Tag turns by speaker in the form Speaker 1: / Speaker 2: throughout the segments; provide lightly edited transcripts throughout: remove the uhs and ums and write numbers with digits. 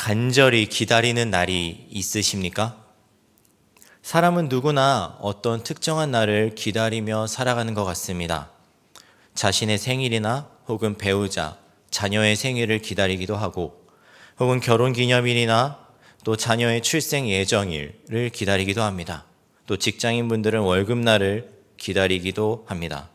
Speaker 1: 간절히 기다리는 날이 있으십니까? 사람은 누구나 어떤 특정한 날을 기다리며 살아가는 것 같습니다. 자신의 생일이나 혹은 배우자, 자녀의 생일을 기다리기도 하고, 혹은 결혼기념일이나 또 자녀의 출생 예정일을 기다리기도 합니다. 또 직장인분들은 월급날을 기다리기도 합니다.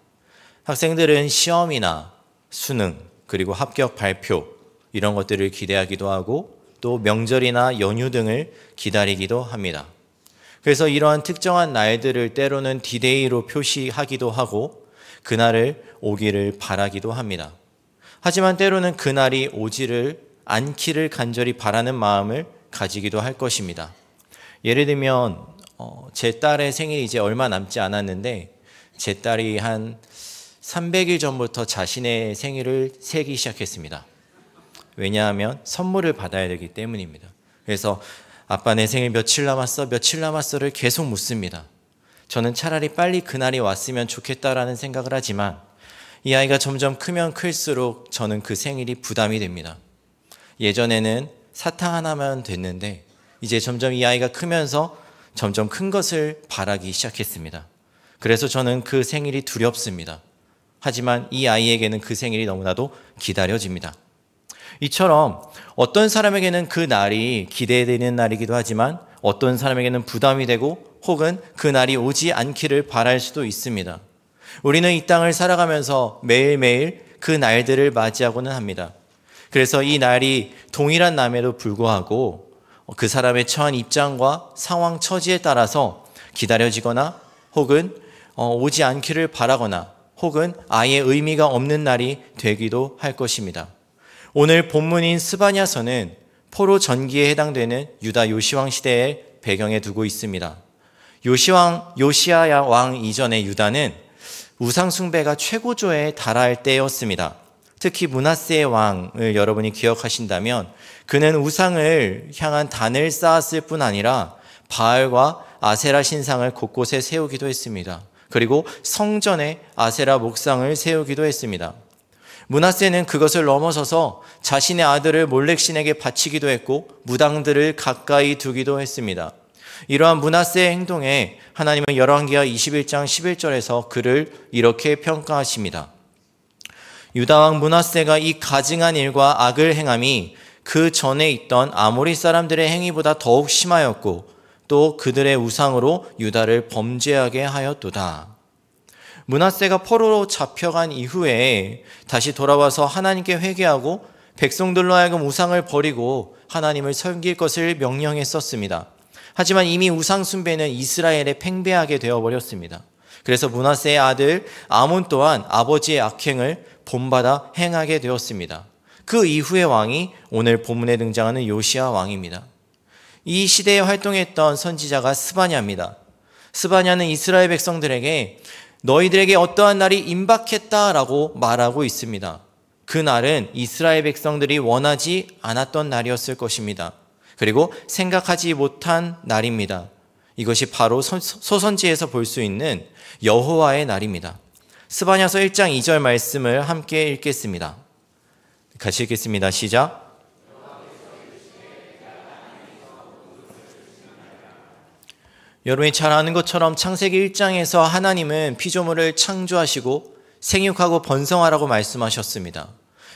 Speaker 1: 학생들은 시험이나 수능, 그리고 합격 발표 이런 것들을 기대하기도 하고, 또 명절이나 연휴 등을 기다리기도 합니다. 그래서 이러한 특정한 날들을 때로는 디데이로 표시하기도 하고 그날을 오기를 바라기도 합니다. 하지만 때로는 그날이 오지를 않기를 간절히 바라는 마음을 가지기도 할 것입니다. 예를 들면 제 딸의 생일이 이제 얼마 남지 않았는데, 제 딸이 한 300일 전부터 자신의 생일을 세기 시작했습니다. 왜냐하면 선물을 받아야 되기 때문입니다. 그래서 아빠 내 생일 며칠 남았어? 며칠 남았어를 계속 묻습니다. 저는 차라리 빨리 그날이 왔으면 좋겠다라는 생각을 하지만 이 아이가 점점 크면 클수록 저는 그 생일이 부담이 됩니다. 예전에는 사탕 하나면 됐는데 이제 점점 이 아이가 크면서 점점 큰 것을 바라기 시작했습니다. 그래서 저는 그 생일이 두렵습니다. 하지만 이 아이에게는 그 생일이 너무나도 기다려집니다. 이처럼 어떤 사람에게는 그 날이 기대되는 날이기도 하지만 어떤 사람에게는 부담이 되고 혹은 그 날이 오지 않기를 바랄 수도 있습니다. 우리는 이 땅을 살아가면서 매일매일 그 날들을 맞이하고는 합니다. 그래서 이 날이 동일한 날에도 불구하고 그 사람의 처한 입장과 상황 처지에 따라서 기다려지거나 혹은 오지 않기를 바라거나 혹은 아예 의미가 없는 날이 되기도 할 것입니다. 오늘 본문인 스바냐서는 포로 전기에 해당되는 유다 요시왕 시대의 배경에 두고 있습니다. 요시야 왕 이전의 유다는 우상 숭배가 최고조에 달할 때였습니다. 특히 므낫세 왕을 여러분이 기억하신다면 그는 우상을 향한 단을 쌓았을 뿐 아니라 바알과 아세라 신상을 곳곳에 세우기도 했습니다. 그리고 성전에 아세라 목상을 세우기도 했습니다. 므낫세는 그것을 넘어서서 자신의 아들을 몰렉신에게 바치기도 했고 무당들을 가까이 두기도 했습니다. 이러한 므낫세의 행동에 하나님은 열왕기하 21장 11절에서 그를 이렇게 평가하십니다. 유다왕 므낫세가 이 가증한 일과 악을 행함이 그 전에 있던 아모리 사람들의 행위보다 더욱 심하였고 또 그들의 우상으로 유다를 범죄하게 하였도다. 므낫세가 포로로 잡혀간 이후에 다시 돌아와서 하나님께 회개하고 백성들로 하여금 우상을 버리고 하나님을 섬길 것을 명령했었습니다. 하지만 이미 우상 숭배는 이스라엘에 팽배하게 되어버렸습니다. 그래서 므낫세의 아들 아몬 또한 아버지의 악행을 본받아 행하게 되었습니다. 그 이후의 왕이 오늘 본문에 등장하는 요시야 왕입니다. 이 시대에 활동했던 선지자가 스바냐입니다. 스바냐는 이스라엘 백성들에게 너희들에게 어떠한 날이 임박했다라고 말하고 있습니다. 그 날은 이스라엘 백성들이 원하지 않았던 날이었을 것입니다. 그리고 생각하지 못한 날입니다. 이것이 바로 소선지에서 볼 수 있는 여호와의 날입니다. 스바냐서 1장 2절 말씀을 함께 읽겠습니다. 같이 읽겠습니다. 시작. 여러분이 잘 아는 것처럼 창세기 1장에서 하나님은 피조물을 창조하시고 생육하고 번성하라고 말씀하셨습니다.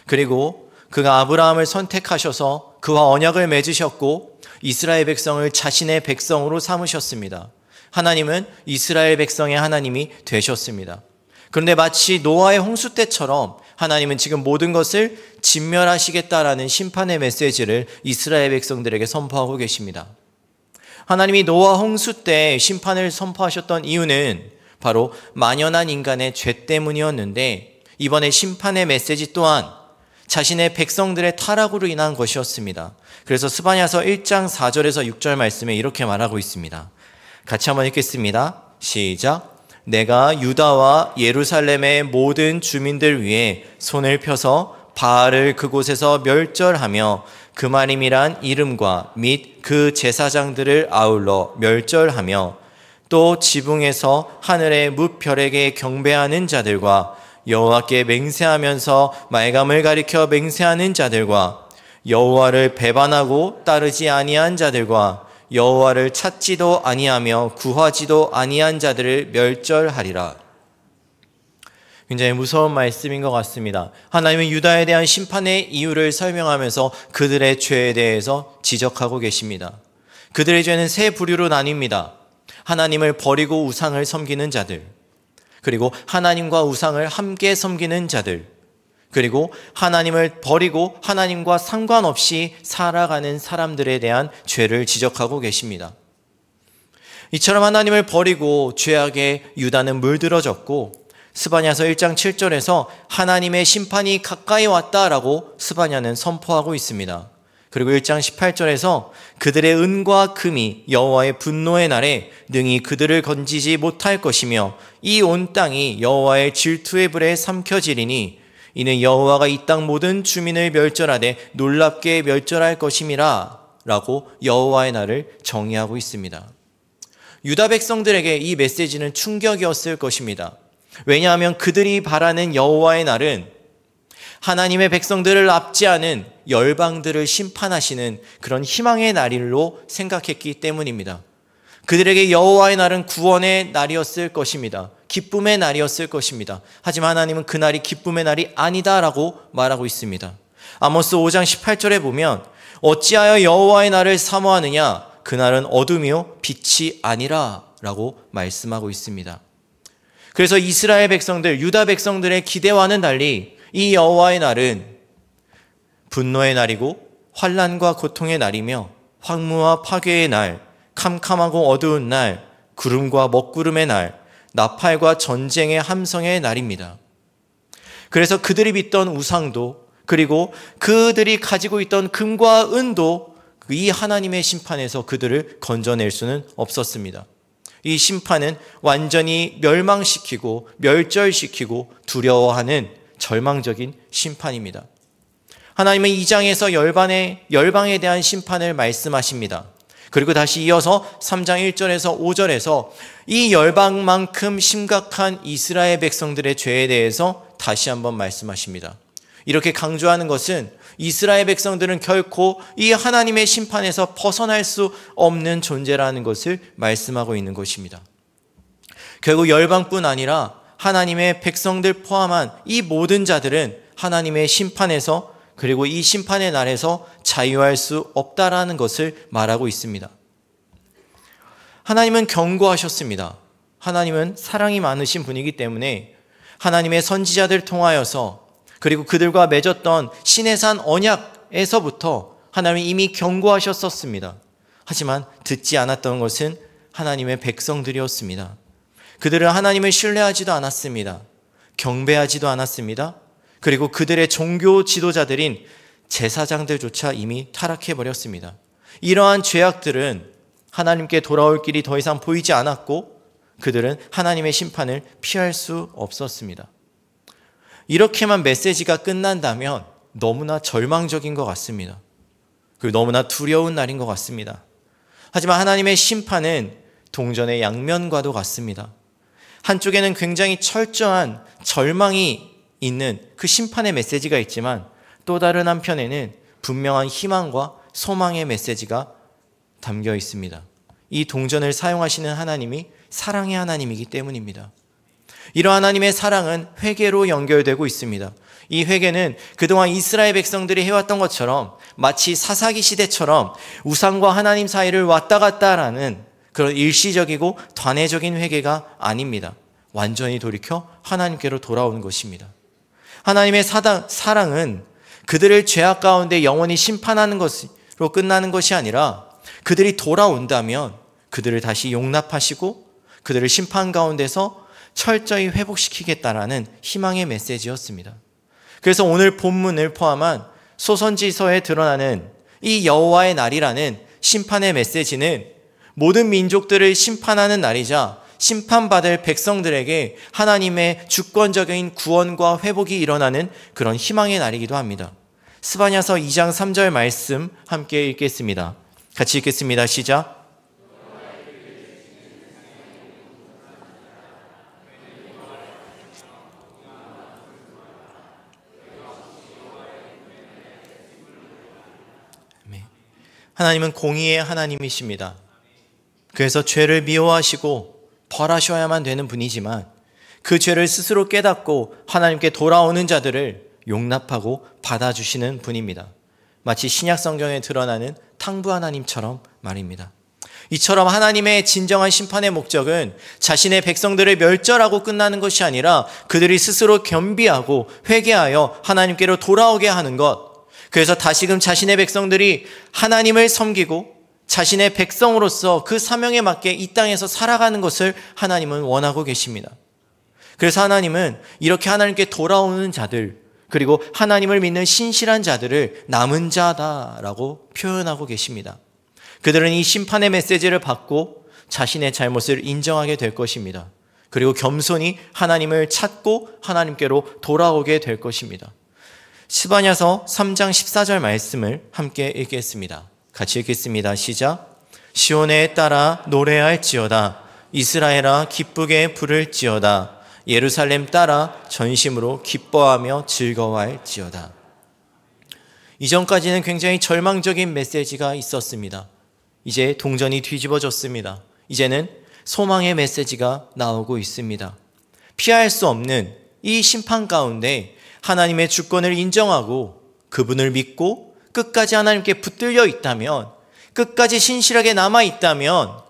Speaker 1: 그리고 그가 아브라함을 선택하셔서 그와 언약을 맺으셨고 이스라엘 백성을 자신의 백성으로 삼으셨습니다. 하나님은 이스라엘 백성의 하나님이 되셨습니다. 그런데 마치 노아의 홍수 때처럼 하나님은 지금 모든 것을 진멸하시겠다라는 심판의 메시지를 이스라엘 백성들에게 선포하고 계십니다. 하나님이 노아 홍수 때 심판을 선포하셨던 이유는 바로 만연한 인간의 죄 때문이었는데 이번에 심판의 메시지 또한 자신의 백성들의 타락으로 인한 것이었습니다. 그래서 스바냐서 1장 4절에서 6절 말씀에 이렇게 말하고 있습니다. 같이 한번 읽겠습니다. 시작. 내가 유다와 예루살렘의 모든 주민들 위에 손을 펴서 바알을 그곳에서 멸절하며 그마림이란 이름과 및 그 제사장들을 아울러 멸절하며 또 지붕에서 하늘의 무별에게 경배하는 자들과 여호와께 맹세하면서 말감을 가리켜 맹세하는 자들과 여호와를 배반하고 따르지 아니한 자들과 여호와를 찾지도 아니하며 구하지도 아니한 자들을 멸절하리라. 굉장히 무서운 말씀인 것 같습니다. 하나님은 유다에 대한 심판의 이유를 설명하면서 그들의 죄에 대해서 지적하고 계십니다. 그들의 죄는 세 부류로 나뉩니다. 하나님을 버리고 우상을 섬기는 자들, 그리고 하나님과 우상을 함께 섬기는 자들, 그리고 하나님을 버리고 하나님과 상관없이 살아가는 사람들에 대한 죄를 지적하고 계십니다. 이처럼 하나님을 버리고 죄악에 유다는 물들어졌고, 스바냐서 1장 7절에서 하나님의 심판이 가까이 왔다라고 스바냐는 선포하고 있습니다. 그리고 1장 18절에서 그들의 은과 금이 여호와의 분노의 날에 능히 그들을 건지지 못할 것이며 이 온 땅이 여호와의 질투의 불에 삼켜지리니 이는 여호와가 이 땅 모든 주민을 멸절하되 놀랍게 멸절할 것임이라 라고 여호와의 날을 정의하고 있습니다. 유다 백성들에게 이 메시지는 충격이었을 것입니다. 왜냐하면 그들이 바라는 여호와의 날은 하나님의 백성들을 압제하는 열방들을 심판하시는 그런 희망의 날일로 생각했기 때문입니다. 그들에게 여호와의 날은 구원의 날이었을 것입니다. 기쁨의 날이었을 것입니다. 하지만 하나님은 그날이 기쁨의 날이 아니다라고 말하고 있습니다. 아모스 5장 18절에 보면 어찌하여 여호와의 날을 사모하느냐 그날은 어둠이요 빛이 아니라 라고 말씀하고 있습니다. 그래서 이스라엘 백성들, 유다 백성들의 기대와는 달리 이 여호와의 날은 분노의 날이고 환난과 고통의 날이며 황무와 파괴의 날, 캄캄하고 어두운 날, 구름과 먹구름의 날, 나팔과 전쟁의 함성의 날입니다. 그래서 그들이 믿던 우상도, 그리고 그들이 가지고 있던 금과 은도 이 하나님의 심판에서 그들을 건져낼 수는 없었습니다. 이 심판은 완전히 멸망시키고 멸절시키고 두려워하는 절망적인 심판입니다. 하나님은 2장에서 열방에 대한 심판을 말씀하십니다. 그리고 다시 이어서 3장 1절에서 5절에서 이 열방만큼 심각한 이스라엘 백성들의 죄에 대해서 다시 한번 말씀하십니다. 이렇게 강조하는 것은 이스라엘 백성들은 결코 이 하나님의 심판에서 벗어날 수 없는 존재라는 것을 말씀하고 있는 것입니다. 결국 열방뿐 아니라 하나님의 백성들 포함한 이 모든 자들은 하나님의 심판에서, 그리고 이 심판의 날에서 자유할 수 없다라는 것을 말하고 있습니다. 하나님은 경고하셨습니다. 하나님은 사랑이 많으신 분이기 때문에 하나님의 선지자들 통하여서, 그리고 그들과 맺었던 시내산 언약에서부터 하나님이 이미 경고하셨었습니다. 하지만 듣지 않았던 것은 하나님의 백성들이었습니다. 그들은 하나님을 신뢰하지도 않았습니다. 경배하지도 않았습니다. 그리고 그들의 종교 지도자들인 제사장들조차 이미 타락해버렸습니다. 이러한 죄악들은 하나님께 돌아올 길이 더 이상 보이지 않았고 그들은 하나님의 심판을 피할 수 없었습니다. 이렇게만 메시지가 끝난다면 너무나 절망적인 것 같습니다. 그리고 너무나 두려운 날인 것 같습니다. 하지만 하나님의 심판은 동전의 양면과도 같습니다. 한쪽에는 굉장히 철저한 절망이 있는 그 심판의 메시지가 있지만 또 다른 한편에는 분명한 희망과 소망의 메시지가 담겨 있습니다. 이 동전을 사용하시는 하나님이 사랑의 하나님이기 때문입니다. 이러한 하나님의 사랑은 회개로 연결되고 있습니다. 이 회개는 그동안 이스라엘 백성들이 해왔던 것처럼 마치 사사기 시대처럼 우상과 하나님 사이를 왔다 갔다 하는 그런 일시적이고 단회적인 회개가 아닙니다. 완전히 돌이켜 하나님께로 돌아오는 것입니다. 하나님의 사랑은 그들을 죄악 가운데 영원히 심판하는 것으로 끝나는 것이 아니라 그들이 돌아온다면 그들을 다시 용납하시고 그들을 심판 가운데서 철저히 회복시키겠다라는 희망의 메시지였습니다. 그래서 오늘 본문을 포함한 소선지서에 드러나는 이 여호와의 날이라는 심판의 메시지는 모든 민족들을 심판하는 날이자 심판받을 백성들에게 하나님의 주권적인 구원과 회복이 일어나는 그런 희망의 날이기도 합니다. 스바냐서 2장 3절 말씀 함께 읽겠습니다. 같이 읽겠습니다. 시작. 하나님은 공의의 하나님이십니다. 그래서 죄를 미워하시고 벌하셔야만 되는 분이지만 그 죄를 스스로 깨닫고 하나님께 돌아오는 자들을 용납하고 받아주시는 분입니다. 마치 신약 성경에 드러나는 탕부 하나님처럼 말입니다. 이처럼 하나님의 진정한 심판의 목적은 자신의 백성들을 멸절하고 끝나는 것이 아니라 그들이 스스로 겸비하고 회개하여 하나님께로 돌아오게 하는 것. 그래서 다시금 자신의 백성들이 하나님을 섬기고 자신의 백성으로서 그 사명에 맞게 이 땅에서 살아가는 것을 하나님은 원하고 계십니다. 그래서 하나님은 이렇게 하나님께 돌아오는 자들, 그리고 하나님을 믿는 신실한 자들을 남은 자다라고 표현하고 계십니다. 그들은 이 심판의 메시지를 받고 자신의 잘못을 인정하게 될 것입니다. 그리고 겸손히 하나님을 찾고 하나님께로 돌아오게 될 것입니다. 스바냐서 3장 14절 말씀을 함께 읽겠습니다. 같이 읽겠습니다. 시작. 시온에 따라 노래할지어다. 이스라엘아 기쁘게 부를지어다. 예루살렘 따라 전심으로 기뻐하며 즐거워할지어다. 이전까지는 굉장히 절망적인 메시지가 있었습니다. 이제 동전이 뒤집어졌습니다. 이제는 소망의 메시지가 나오고 있습니다. 피할 수 없는 이 심판 가운데 하나님의 주권을 인정하고 그분을 믿고 끝까지 하나님께 붙들려 있다면, 끝까지 신실하게 남아 있다면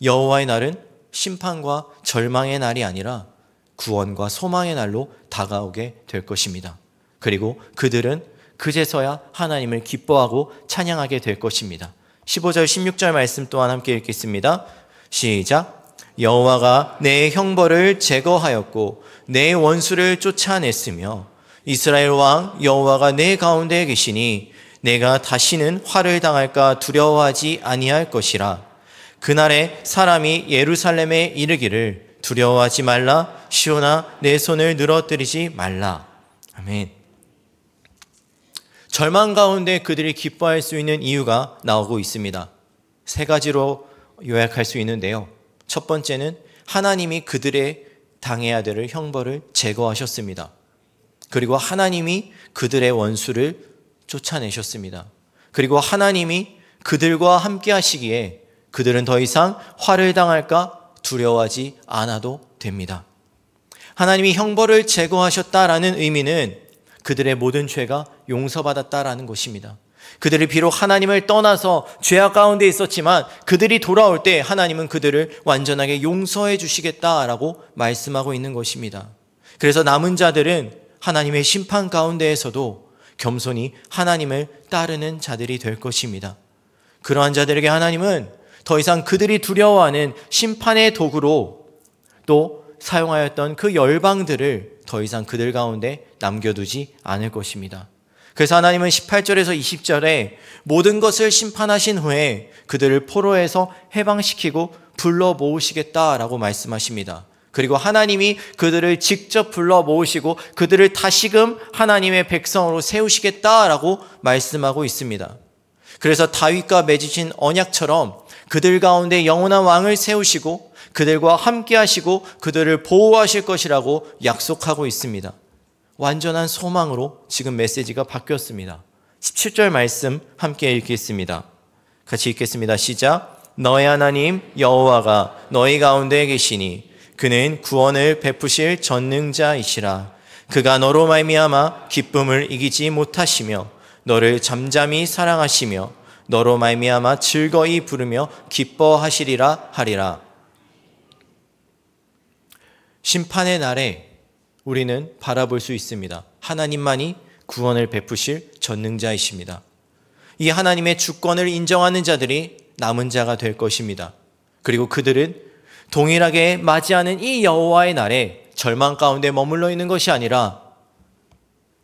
Speaker 1: 여호와의 날은 심판과 절망의 날이 아니라 구원과 소망의 날로 다가오게 될 것입니다. 그리고 그들은 그제서야 하나님을 기뻐하고 찬양하게 될 것입니다. 15절 16절 말씀 또한 함께 읽겠습니다. 시작. 여호와가 내 형벌을 제거하였고 내 원수를 쫓아냈으며 이스라엘 왕 여호와가 내 가운데 계시니 내가 다시는 화를 당할까 두려워하지 아니할 것이라. 그날에 사람이 예루살렘에 이르기를 두려워하지 말라. 시온아 내 손을 늘어뜨리지 말라. 아멘. 절망 가운데 그들이 기뻐할 수 있는 이유가 나오고 있습니다. 세 가지로 요약할 수 있는데요. 첫 번째는 하나님이 그들의 당해야 될 형벌을 제거하셨습니다. 그리고 하나님이 그들의 원수를 쫓아내셨습니다. 그리고 하나님이 그들과 함께 하시기에 그들은 더 이상 화를 당할까 두려워하지 않아도 됩니다. 하나님이 형벌을 제거하셨다라는 의미는 그들의 모든 죄가 용서받았다라는 것입니다. 그들이 비록 하나님을 떠나서 죄악 가운데 있었지만 그들이 돌아올 때 하나님은 그들을 완전하게 용서해 주시겠다라고 말씀하고 있는 것입니다. 그래서 남은 자들은 하나님의 심판 가운데에서도 겸손히 하나님을 따르는 자들이 될 것입니다. 그러한 자들에게 하나님은 더 이상 그들이 두려워하는 심판의 도구로 또 사용하였던 그 열방들을 더 이상 그들 가운데 남겨두지 않을 것입니다. 그래서 하나님은 18절에서 20절에 모든 것을 심판하신 후에 그들을 포로에서 해방시키고 불러 모으시겠다라고 말씀하십니다. 그리고 하나님이 그들을 직접 불러 모으시고 그들을 다시금 하나님의 백성으로 세우시겠다라고 말씀하고 있습니다. 그래서 다윗과 맺으신 언약처럼 그들 가운데 영원한 왕을 세우시고 그들과 함께 하시고 그들을 보호하실 것이라고 약속하고 있습니다. 완전한 소망으로 지금 메시지가 바뀌었습니다. 17절 말씀 함께 읽겠습니다. 같이 읽겠습니다. 시작. 너의 하나님 여호와가 너희 가운데 계시니 그는 구원을 베푸실 전능자이시라. 그가 너로 말미암아 기쁨을 이기지 못하시며 너를 잠잠히 사랑하시며 너로 말미암아 즐거이 부르며 기뻐하시리라 하리라. 심판의 날에 우리는 바라볼 수 있습니다. 하나님만이 구원을 베푸실 전능자이십니다. 이 하나님의 주권을 인정하는 자들이 남은 자가 될 것입니다. 그리고 그들은 동일하게 맞이하는 이 여호와의 날에 절망 가운데 머물러 있는 것이 아니라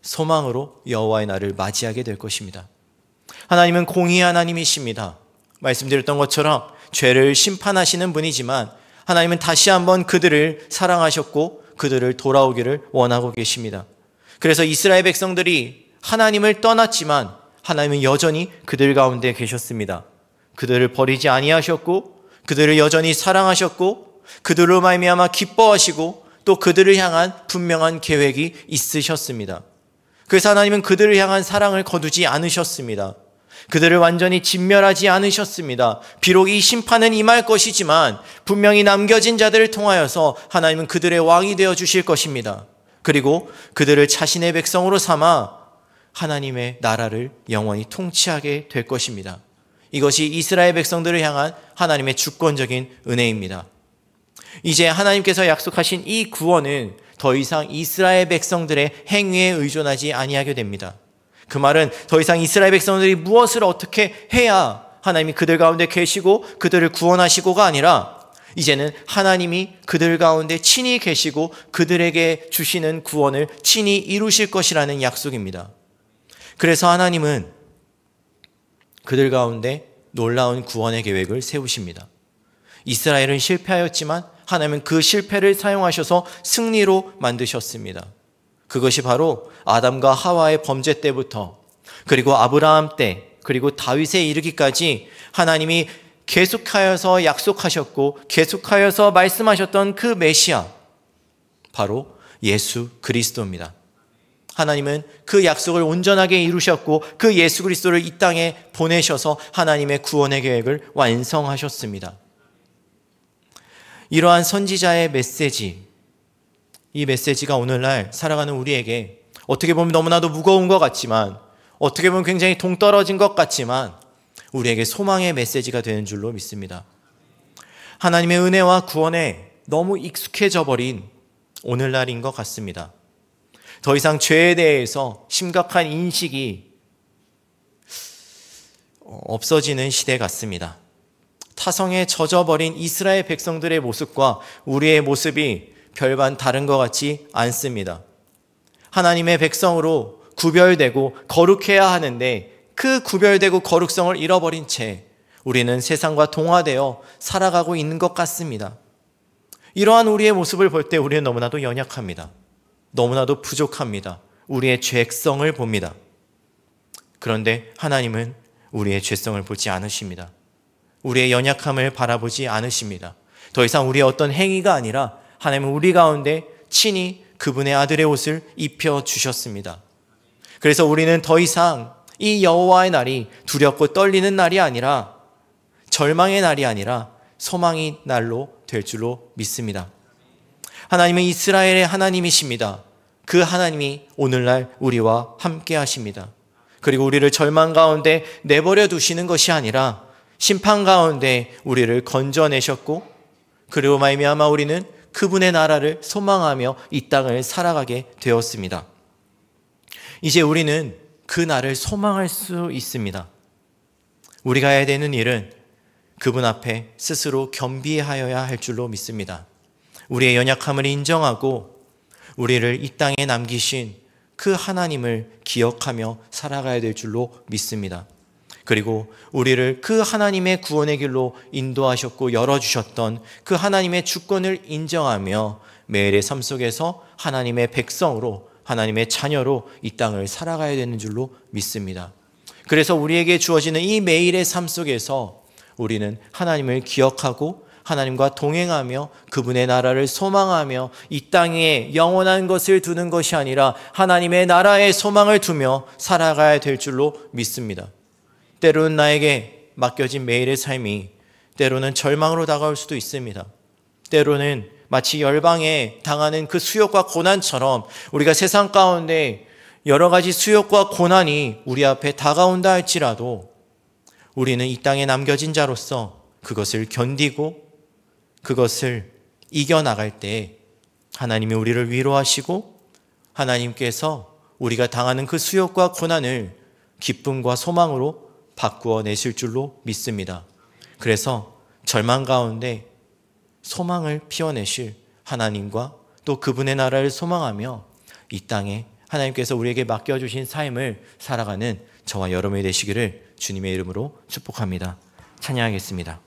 Speaker 1: 소망으로 여호와의 날을 맞이하게 될 것입니다. 하나님은 공의의 하나님이십니다. 말씀드렸던 것처럼 죄를 심판하시는 분이지만 하나님은 다시 한번 그들을 사랑하셨고 그들을 돌아오기를 원하고 계십니다. 그래서 이스라엘 백성들이 하나님을 떠났지만 하나님은 여전히 그들 가운데 계셨습니다. 그들을 버리지 아니하셨고 그들을 여전히 사랑하셨고 그들로 말미암아 기뻐하시고 또 그들을 향한 분명한 계획이 있으셨습니다. 그래서 하나님은 그들을 향한 사랑을 거두지 않으셨습니다. 그들을 완전히 진멸하지 않으셨습니다. 비록 이 심판은 임할 것이지만 분명히 남겨진 자들을 통하여서 하나님은 그들의 왕이 되어 주실 것입니다. 그리고 그들을 자신의 백성으로 삼아 하나님의 나라를 영원히 통치하게 될 것입니다. 이것이 이스라엘 백성들을 향한 하나님의 주권적인 은혜입니다. 이제 하나님께서 약속하신 이 구원은 더 이상 이스라엘 백성들의 행위에 의존하지 아니하게 됩니다. 그 말은 더 이상 이스라엘 백성들이 무엇을 어떻게 해야 하나님이 그들 가운데 계시고 그들을 구원하시고가 아니라 이제는 하나님이 그들 가운데 친히 계시고 그들에게 주시는 구원을 친히 이루실 것이라는 약속입니다. 그래서 하나님은 그들 가운데 놀라운 구원의 계획을 세우십니다. 이스라엘은 실패하였지만 하나님은 그 실패를 사용하셔서 승리로 만드셨습니다. 그것이 바로 아담과 하와의 범죄 때부터 그리고 아브라함 때 그리고 다윗에 이르기까지 하나님이 계속하여서 약속하셨고 계속하여서 말씀하셨던 그 메시아, 바로 예수 그리스도입니다. 하나님은 그 약속을 온전하게 이루셨고 그 예수 그리스도를 이 땅에 보내셔서 하나님의 구원의 계획을 완성하셨습니다. 이러한 선지자의 메시지, 이 메시지가 오늘날 살아가는 우리에게 어떻게 보면 너무나도 무거운 것 같지만, 어떻게 보면 굉장히 동떨어진 것 같지만 우리에게 소망의 메시지가 되는 줄로 믿습니다. 하나님의 은혜와 구원에 너무 익숙해져 버린 오늘날인 것 같습니다. 더 이상 죄에 대해서 심각한 인식이 없어지는 시대 같습니다. 타성에 젖어버린 이스라엘 백성들의 모습과 우리의 모습이 별반 다른 것 같지 않습니다. 하나님의 백성으로 구별되고 거룩해야 하는데 그 구별되고 거룩성을 잃어버린 채 우리는 세상과 동화되어 살아가고 있는 것 같습니다. 이러한 우리의 모습을 볼 때 우리는 너무나도 연약합니다. 너무나도 부족합니다. 우리의 죄성을 봅니다. 그런데 하나님은 우리의 죄성을 보지 않으십니다. 우리의 연약함을 바라보지 않으십니다. 더 이상 우리의 어떤 행위가 아니라 하나님은 우리 가운데 친히 그분의 아들의 옷을 입혀주셨습니다. 그래서 우리는 더 이상 이 여호와의 날이 두렵고 떨리는 날이 아니라 절망의 날이 아니라 소망의 날로 될 줄로 믿습니다. 하나님은 이스라엘의 하나님이십니다. 그 하나님이 오늘날 우리와 함께 하십니다. 그리고 우리를 절망 가운데 내버려 두시는 것이 아니라 심판 가운데 우리를 건져내셨고 그리고 말미암아 우리는 그분의 나라를 소망하며 이 땅을 살아가게 되었습니다. 이제 우리는 그 날을 소망할 수 있습니다. 우리가 해야 되는 일은 그분 앞에 스스로 겸비하여야 할 줄로 믿습니다. 우리의 연약함을 인정하고 우리를 이 땅에 남기신 그 하나님을 기억하며 살아가야 될 줄로 믿습니다. 그리고 우리를 그 하나님의 구원의 길로 인도하셨고 열어주셨던 그 하나님의 주권을 인정하며 매일의 삶 속에서 하나님의 백성으로 하나님의 자녀로 이 땅을 살아가야 되는 줄로 믿습니다. 그래서 우리에게 주어지는 이 매일의 삶 속에서 우리는 하나님을 기억하고 하나님과 동행하며 그분의 나라를 소망하며 이 땅에 영원한 것을 두는 것이 아니라 하나님의 나라에 소망을 두며 살아가야 될 줄로 믿습니다. 때로는 나에게 맡겨진 매일의 삶이 때로는 절망으로 다가올 수도 있습니다. 때로는 마치 열방에 당하는 그 수욕과 고난처럼 우리가 세상 가운데 여러 가지 수욕과 고난이 우리 앞에 다가온다 할지라도 우리는 이 땅에 남겨진 자로서 그것을 견디고 그것을 이겨나갈 때 하나님이 우리를 위로하시고 하나님께서 우리가 당하는 그 수욕과 고난을 기쁨과 소망으로 바꾸어 내실 줄로 믿습니다. 그래서 절망 가운데 소망을 피워내실 하나님과 또 그분의 나라를 소망하며 이 땅에 하나님께서 우리에게 맡겨주신 삶을 살아가는 저와 여러분이 되시기를 주님의 이름으로 축복합니다. 찬양하겠습니다.